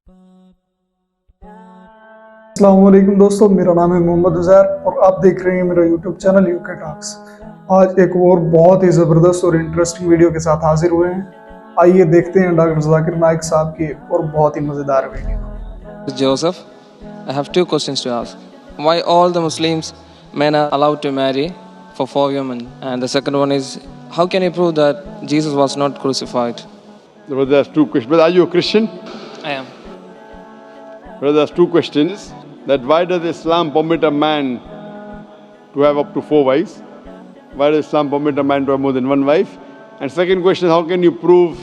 अस्सलामुअलैकुम दोस्तों, मेरा नाम है मोहम्मद उज़ैर और आप देख रहे हैं मेरा यूट्यूब चैनल यूके टॉक्स। आज एक और बहुत ही ज़बरदस्त और इंटरेस्टिंग वीडियो के साथ हाजिर हुए हैं। आइए देखते हैं डॉक्टर जाकिर नाइक साहब की और बहुत ही मज़ेदार video. Joseph, I have two questions to ask. Why all the Muslims men are allowed to marry for 4 women? And the second one is, how can you prove that Jesus was not crucified? Brother, there's two questions. Brother, are you a Christian? I am. Brother, there's two questions. That why does Islam permit a man to have up to 4 wives? Why does Islam permit a man to have more than one wife? And second question, how can you prove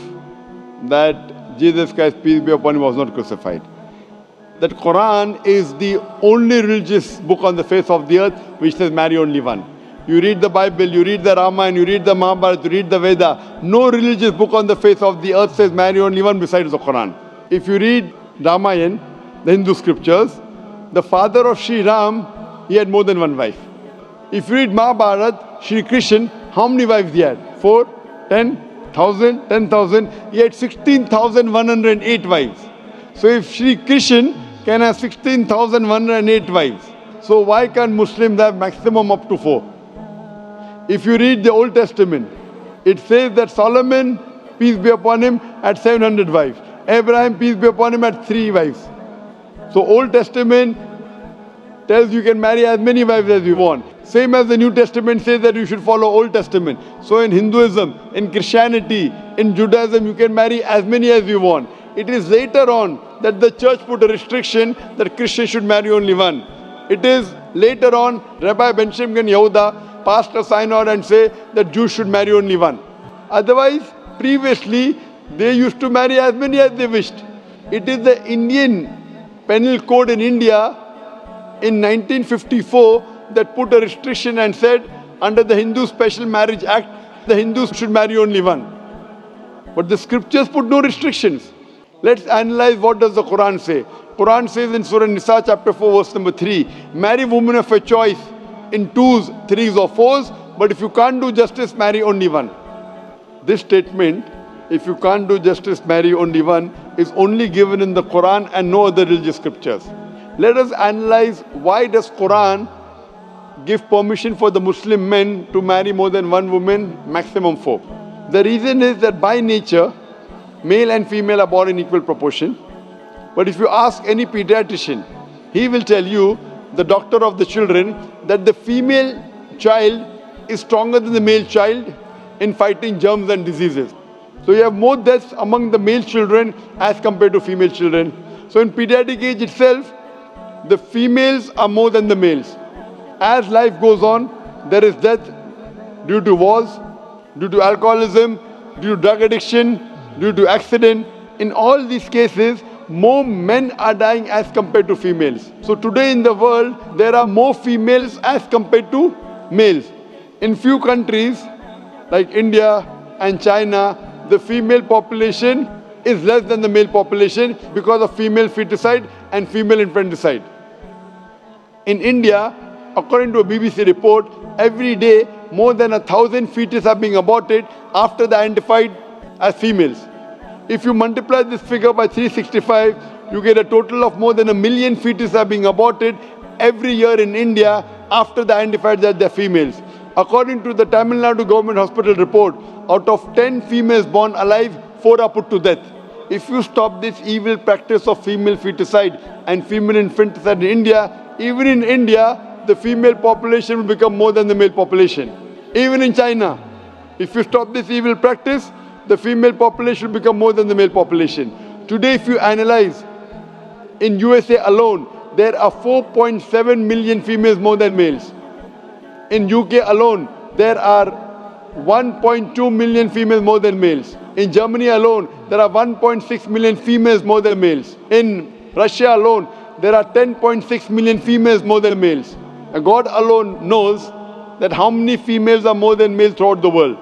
that Jesus Christ, peace be upon him, was not crucified? That Quran is the only religious book on the face of the earth which says marry only one. You read the Bible, you read the Ramayana, you read the Mahabharata, you read the Veda. No religious book on the face of the earth says marry only one besides the Quran. If you read Ramayana, the Hindu scriptures, the father of Sri Ram, he had more than one wife. If you read Mahabharata, Sri Cristion, how many wives he had? 4, 10,000, 10,000. He had 16,108 wives. So if Sri Cristion can have 16,108 wives, so why can't Muslims have maximum up to 4? If you read the Old Testament, it says that Solomon, peace be upon him, had 700 wives. Abraham, peace be upon him, had 3 wives. So Old Testament tells you can marry as many wives as you want. Same as the New Testament says that you should follow Old Testament. So in Hinduism, in Christianity, in Judaism, you can marry as many as you want. It is later on that the church put a restriction that Christians should marry only one. It is later on Rabbi Benjamin Yehuda passed a synod and say that Jews should marry only one. Otherwise, previously, they used to marry as many as they wished. It is the Indian Penal Code in India in 1954 that put a restriction and said under the Hindu Special Marriage Act, the Hindus should marry only one. But the scriptures put no restrictions. Let's analyze what does the Quran say. Quran says in Surah Nisa chapter 4 verse number 3, marry women of your choice in 2s, 3s or 4s, but if you can't do justice, marry only one. This statement, if you can't do justice, marry only one, is only given in the Quran and no other religious scriptures. Let us analyze why does Quran give permission for the Muslim men to marry more than one woman, maximum 4. The reason is that by nature, male and female are born in equal proportion. But if you ask any pediatrician, he will tell you, the doctor of the children, that the female child is stronger than the male child in fighting germs and diseases. So you have more deaths among the male children as compared to female children. So in pediatric age itself, the females are more than the males. As life goes on, there is death due to wars, due to alcoholism, due to drug addiction, due to accident. In all these cases, more men are dying as compared to females. So today in the world, there are more females as compared to males. In few countries, like India and China, the female population is less than the male population because of female feticide and female infanticide. In India, according to a BBC report, every day more than 1,000 fetuses are being aborted after they are identified as females. If you multiply this figure by 365, you get a total of more than 1 million fetuses are being aborted every year in India after they are identified that they are females. According to the Tamil Nadu government hospital report, out of 10 females born alive, 4 are put to death. If you stop this evil practice of female feticide and female infanticide in India, even in India, the female population will become more than the male population. Even in China, if you stop this evil practice, the female population will become more than the male population. Today, if you analyze, in USA alone, there are 4.7 million females more than males. In UK alone, there are 1.2 million females more than males. In Germany alone, there are 1.6 million females more than males. In Russia alone, there are 10.6 million females more than males. And God alone knows that how many females are more than males throughout the world.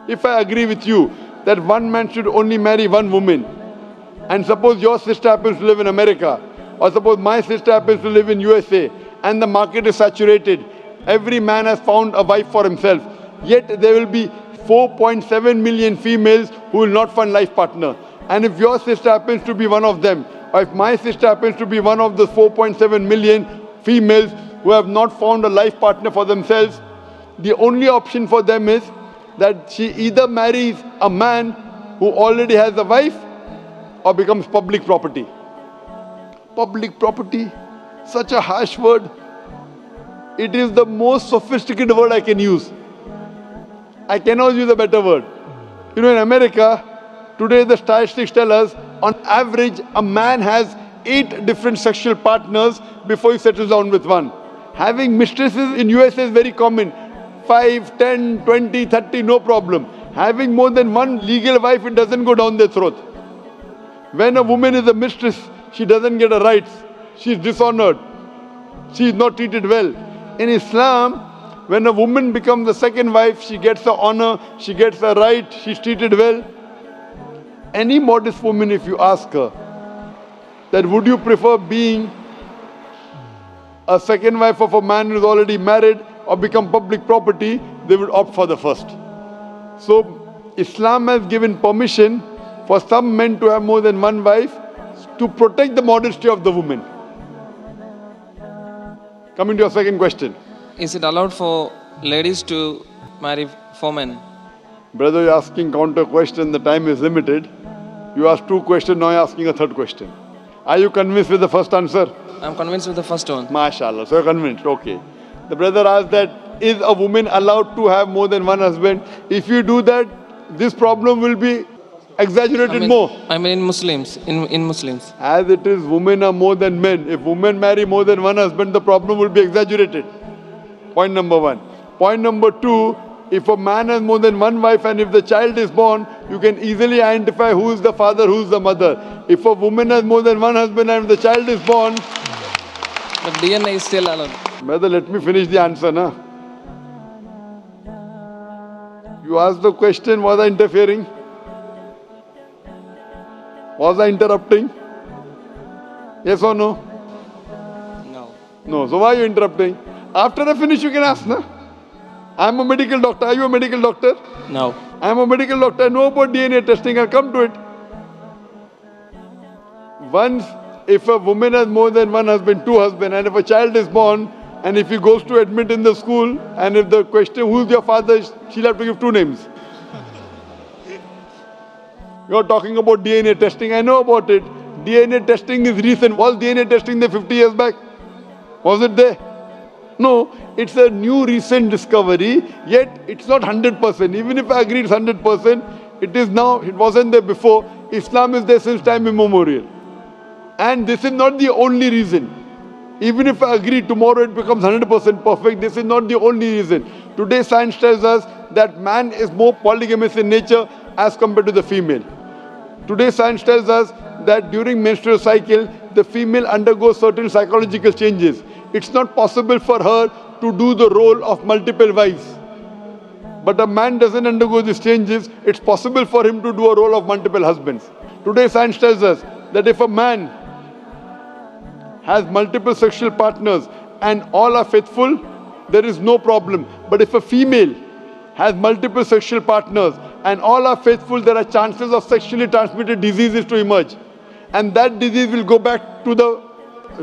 If I agree with you that one man should only marry one woman, and suppose your sister happens to live in America, or suppose my sister happens to live in USA, and the market is saturated, every man has found a wife for himself, yet there will be 4.7 million females who will not find life partner. And if your sister happens to be one of them, or if my sister happens to be one of the 4.7 million females who have not found a life partner for themselves, the only option for them is that she either marries a man who already has a wife or becomes public property. Public property, such a harsh word. It is the most sophisticated word I can use. I cannot use a better word. You know, in America, today the statistics tell us, on average, a man has 8 different sexual partners before he settles down with one. Having mistresses in USA is very common. 5, 10, 20, 30, no problem. Having more than one legal wife, it doesn't go down their throat. When a woman is a mistress, she doesn't get her rights. She is dishonored. She is not treated well. In Islam, when a woman becomes the second wife, she gets her honor, she gets her right, she's treated well. Any modest woman, if you ask her, that would you prefer being a second wife of a man who is already married or become public property, they would opt for the first. So Islam has given permission for some men to have more than one wife to protect the modesty of the woman. Coming to your second question. Is it allowed for ladies to marry 4 men? Brother, you're asking counter question, the time is limited. You asked 2 questions, now you're asking a 3rd question. Are you convinced with the first answer? I'm convinced with the first one. MashaAllah, so you're convinced, okay. The brother asked that, is a woman allowed to have more than one husband? If you do that, this problem will be exaggerated more. I mean in Muslims. In Muslims. As it is, women are more than men. If women marry more than one husband, the problem will be exaggerated. Point number 1. Point number 2, if a man has more than one wife and if the child is born, you can easily identify who is the father, who is the mother. If a woman has more than one husband and if the child is born... But DNA is still allowed. Brother, let me finish the answer, na? You asked the question, was I interfering? Was I interrupting? Yes or no? No. No. So why are you interrupting? After I finish, you can ask, na? I'm a medical doctor. Are you a medical doctor? No. I'm a medical doctor. I know about DNA testing. I'll come to it. Once, if a woman has more than one husband, 2 husbands, and if a child is born, and if he goes to admit in the school, and if the question, who is your father, she'll have to give 2 names. You're talking about DNA testing. I know about it. DNA testing is recent. Was DNA testing there 50 years back? Was it there? No. It's a new recent discovery, yet it's not 100%. Even if I agree it's 100%, it is now, it wasn't there before. Islam is there since time immemorial. And this is not the only reason. Even if I agree tomorrow it becomes 100% perfect, this is not the only reason. Today science tells us that man is more polygamous in nature as compared to the female. Today science tells us that during menstrual cycle, the female undergoes certain psychological changes. It's not possible for her to do the role of multiple wives. But a man doesn't undergo these changes. It's possible for him to do a role of multiple husbands. Today science tells us that if a man has multiple sexual partners and all are faithful, there is no problem. But if a female has multiple sexual partners and all are faithful, there are chances of sexually transmitted diseases to emerge. And that disease will go back to the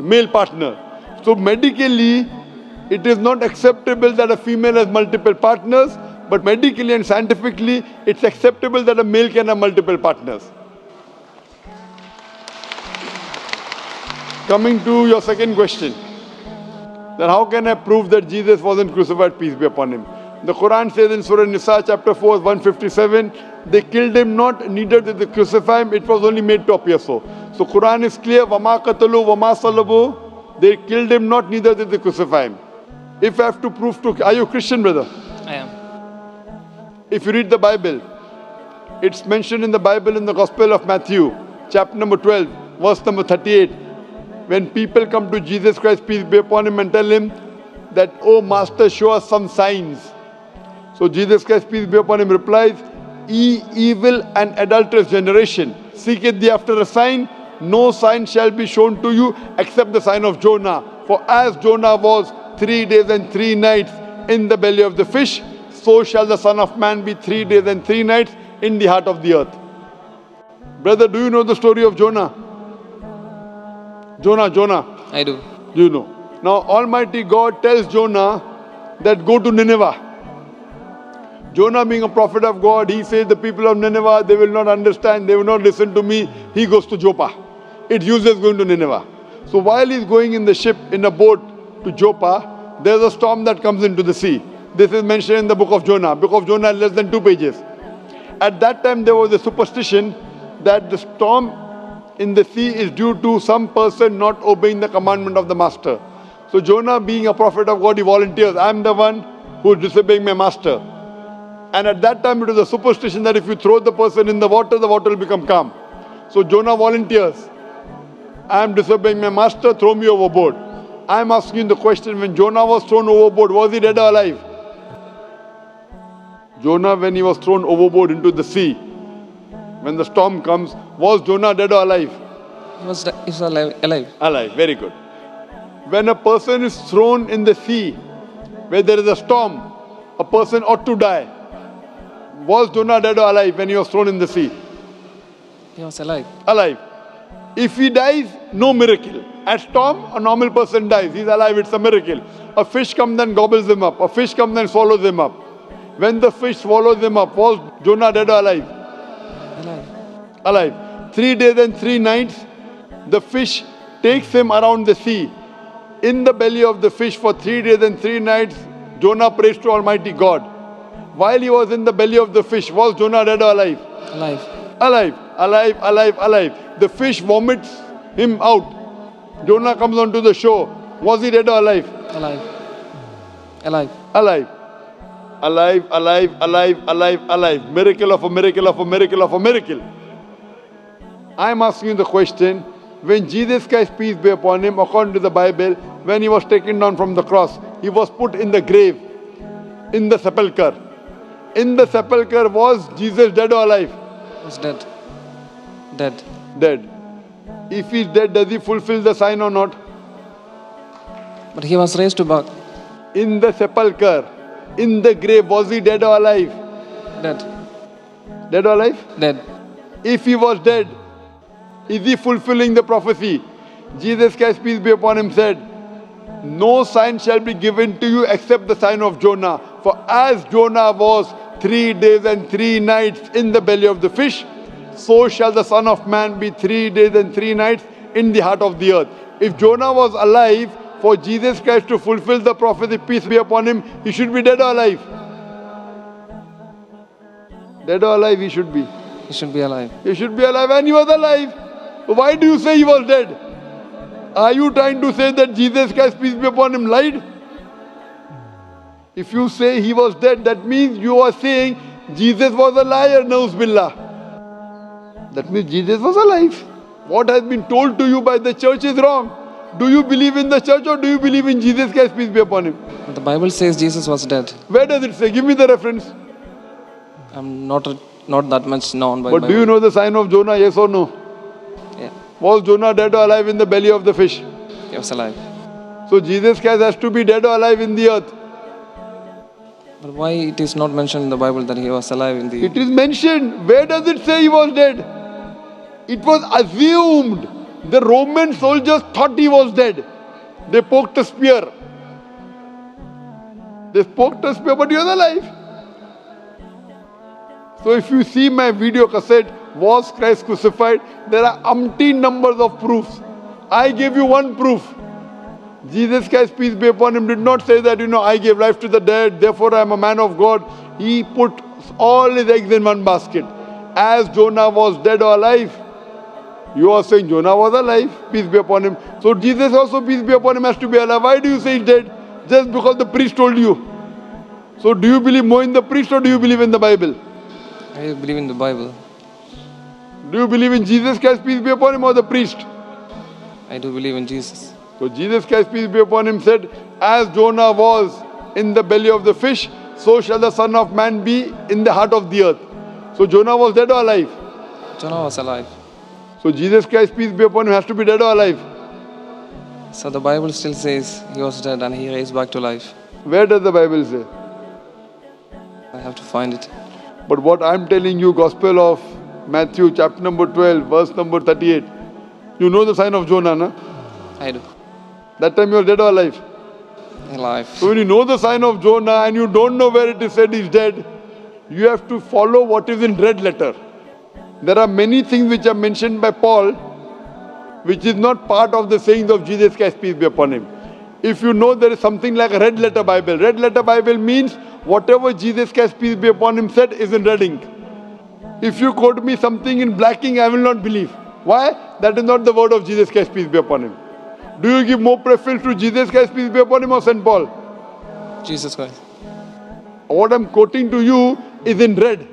male partner. So medically, it is not acceptable that a female has multiple partners, but medically and scientifically, it's acceptable that a male can have multiple partners. Coming to your second question, then how can I prove that Jesus wasn't crucified, peace be upon him? The Quran says in Surah Nisa chapter 4, 157, they killed him not, neither did they crucify him, it was only made to appear so. So Quran is clear, وَمَا قَتَلُوا وَمَا صَلَبُوا, they killed him not, neither did they crucify him. If I have to prove to, are you a Christian, brother? I am. If you read the Bible, it's mentioned in the Bible in the Gospel of Matthew, chapter number 12, verse number 38. When people come to Jesus Christ, peace be upon him, and tell him that, oh Master, show us some signs. So Jesus Christ, peace be upon him, replies, ye evil and adulterous generation, seeketh thee after a sign, no sign shall be shown to you except the sign of Jonah. For as Jonah was 3 days and 3 nights in the belly of the fish, so shall the Son of Man be 3 days and 3 nights in the heart of the earth. Brother, do you know the story of Jonah? Jonah. I do. Do you know? Now Almighty God tells Jonah that go to Nineveh. Jonah being a prophet of God, he says the people of Nineveh, they will not understand, they will not listen to me. He goes to Joppa. It's useless going to Nineveh. So while he's going in the ship, in a boat to Joppa, there's a storm that comes into the sea. This is mentioned in the book of Jonah. Book of Jonah is less than 2 pages. At that time there was a superstition that the storm in the sea is due to some person not obeying the commandment of the master. So Jonah being a prophet of God, he volunteers. I'm the one who is disobeying my master. And at that time it was a superstition that if you throw the person in the water will become calm. So Jonah volunteers. I'm disobeying my master, throw me overboard. I'm asking you the question, when Jonah was thrown overboard, was he dead or alive? Jonah, when he was thrown overboard into the sea, when the storm comes, was Jonah dead or alive? He was alive. Alive, very good. When a person is thrown in the sea, where there is a storm, a person ought to die. Was Jonah dead or alive when he was thrown in the sea? He was alive. Alive. If he dies, no miracle. At storm, a normal person dies. He's alive, it's a miracle. A fish comes and gobbles him up. A fish comes and swallows him up. When the fish swallows him up, was Jonah dead or alive? Alive. Alive. 3 days and 3 nights, the fish takes him around the sea. In the belly of the fish for 3 days and 3 nights, Jonah prays to Almighty God. While he was in the belly of the fish, was Jonah dead or alive? Alive. Alive, alive, alive, alive. The fish vomits him out. Jonah comes onto the shore. Was he dead or alive? Alive. Alive. Alive. Alive, alive, alive, alive, alive. Miracle of a miracle of a miracle of a miracle. I'm asking you the question, when Jesus Christ, peace be upon him, according to the Bible, when he was taken down from the cross, he was put in the grave, in the sepulchre. In the sepulchre, was Jesus dead or alive? He was dead. Dead. Dead. If he's dead, does he fulfill the sign or not? But he was raised to back. In the sepulchre, in the grave, was he dead or alive? Dead. Dead or alive? Dead. If he was dead, is he fulfilling the prophecy? Jesus Christ, peace be upon him, said, no sign shall be given to you except the sign of Jonah. For as Jonah was 3 days and 3 nights in the belly of the fish, so shall the Son of Man be 3 days and 3 nights in the heart of the earth. If Jonah was alive, for Jesus Christ to fulfill the prophecy, peace be upon him, he should be dead or alive? Dead or alive he should be. He should be alive. He should be alive, and he was alive. Why do you say he was dead? Are you trying to say that Jesus Christ, peace be upon him, lied? If you say he was dead, that means you are saying Jesus was a liar, Nauz Billah. That means Jesus was alive. What has been told to you by the church is wrong. Do you believe in the church or do you believe in Jesus Christ, peace be upon him? The Bible says Jesus was dead. Where does it say? Give me the reference. I'm not that much known by But Bible. do you know the sign of Jonah, yes or no? Yeah. Was Jonah dead or alive in the belly of the fish? He was alive. So Jesus Christ has to be dead or alive in the earth. But why it is not mentioned in the Bible that he was alive in the... It is mentioned. Where does it say he was dead? It was assumed. The Roman soldiers thought he was dead. They poked a spear. They poked a spear, but he was alive. So if you see my video cassette, Was Christ Crucified? There are umpteen numbers of proofs. I gave you one proof. Jesus Christ, peace be upon him, did not say that, I gave life to the dead, therefore I am a man of God. He put all his eggs in one basket. As Jonah was dead or alive, you are saying Jonah was alive, peace be upon him. So Jesus also, peace be upon him, has to be alive. Why do you say he's dead? Just because the priest told you. So do you believe more in the priest or do you believe in the Bible? I believe in the Bible. Do you believe in Jesus Christ, peace be upon him, or the priest? I do believe in Jesus. So Jesus Christ, peace be upon him, said, as Jonah was in the belly of the fish, so shall the Son of Man be in the heart of the earth. So Jonah was dead or alive? Jonah was alive. So Jesus Christ, peace be upon him, has to be dead or alive? So the Bible still says he was dead and he raised back to life. Where does the Bible say? I have to find it. But what I'm telling you, Gospel of Matthew chapter number 12, verse number 38. You know the sign of Jonah, na? I do. That time you are dead or alive? Alive. So when you know the sign of Jonah and you don't know where it is said he's dead, you have to follow what is in red letter. There are many things which are mentioned by Paul, which is not part of the sayings of Jesus Christ, peace be upon him. If you know there is something like a red letter Bible. Red letter Bible means whatever Jesus Christ, peace be upon him, said is in red ink. If you quote me something in black ink, I will not believe. Why? That is not the word of Jesus Christ, peace be upon him. Do you give more preference to Jesus Christ, peace be upon him, or St. Paul? Jesus Christ. What I'm quoting to you is in red.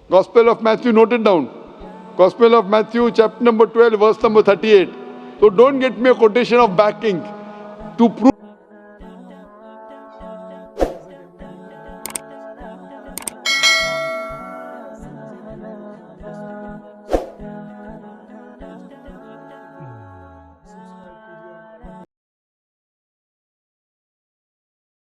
Gospel of Matthew, note it down. Gospel of Matthew, chapter number 12, verse number 38. So don't get me a quotation of black ink. To prove